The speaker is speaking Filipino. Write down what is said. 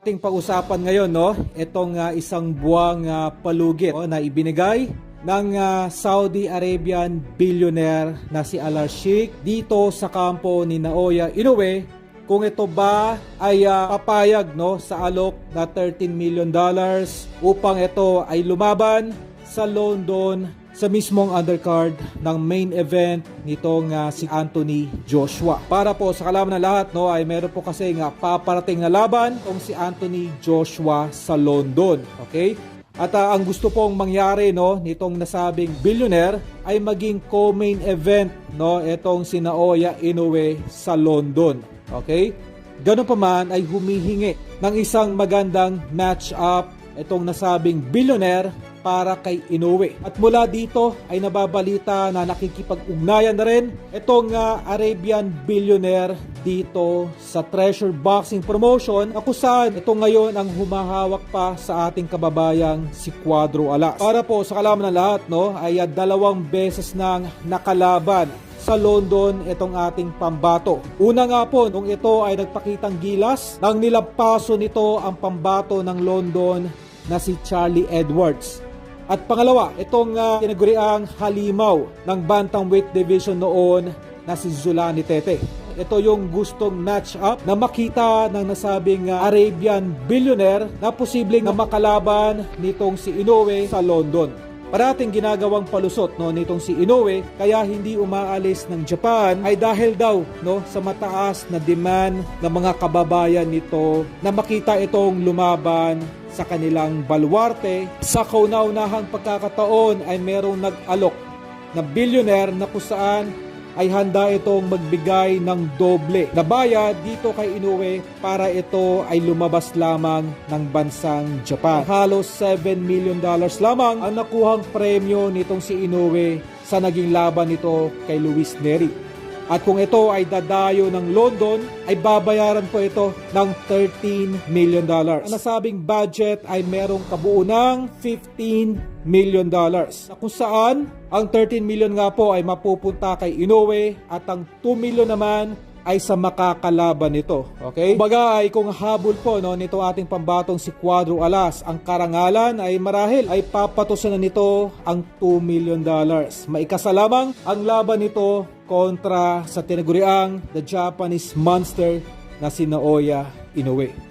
Ating pag-usapan ngayon, no, itong isang buwang palugit na ibinigay ng Saudi Arabian billionaire na si Al Sheikh dito sa kampo ni Naoya Inoue, kung ito ba ay papayag, no, sa alok na $13 million upang ito ay lumaban sa London sa mismong undercard ng main event nitong si Anthony Joshua. Para po sa kalaman ng lahat, no, ay meron po kasi paparating na laban itong si Anthony Joshua sa London. Okay? At ang gusto pong mangyari, no, nitong nasabing billionaire ay maging co-main event, no, itong si Naoya Inoue sa London. Okay? Ganun pa man ay humihingi ng isang magandang match-up itong nasabing billionaire para kay Inoue. At mula dito ay nababalita na nakikipag-ugnayan na rin itong Arabian billionaire dito sa Treasure Boxing Promotion, na kung saan ito ngayon ang humahawak pa sa ating kababayang si Cuadro Alas. Para po sa kalaman ng lahat, no, ay 2 beses nang nakalaban sa London itong ating pambato. Una nga po, nung ito ay nagpakitang gilas, nang nilampaso nito ang pambato ng London na si Charlie Edwards. At pangalawa, itong tinaguriang halimaw ng bantamweight division noon na si Zolani Tete. Ito yung gustong match-up na makita ng nasabing Arabian billionaire na posibleng makalaban nitong si Inoue sa London. Parating ginagawang palusot, no, nitong si Inoue kaya hindi umaalis ng Japan ay dahil daw, no, sa mataas na demand ng mga kababayan nito na makita itong lumaban sa kanilang baluarte. Sa kauna-unahang pagkakataon ay merong nag-alok na billionaire na kung saan ay handa itong magbigay ng doble na bayad dito kay Inoue para ito ay lumabas lamang ng bansang Japan. Halos $7 million lamang ang nakuhang premyo nitong si Inoue sa naging laban nito kay Luis Nery. At kung ito ay dadayo ng London, ay babayaran po ito ng $13 million. Ang nasabing budget ay merong kabuo ng $15 million. Na kung saan, ang 13 million nga po ay mapupunta kay Inoue at ang 2 million naman ay sa makakalaban nito. Okay? Kumbaga ay kung habol po, no, nito ating pambatong si Cuadro Alas, ang karangalan ay marahil ay papatusan na nito ang $2 million. Maikasa lamang ang laban nito kontra sa tinaguriang the Japanese monster na si Naoya Inoue.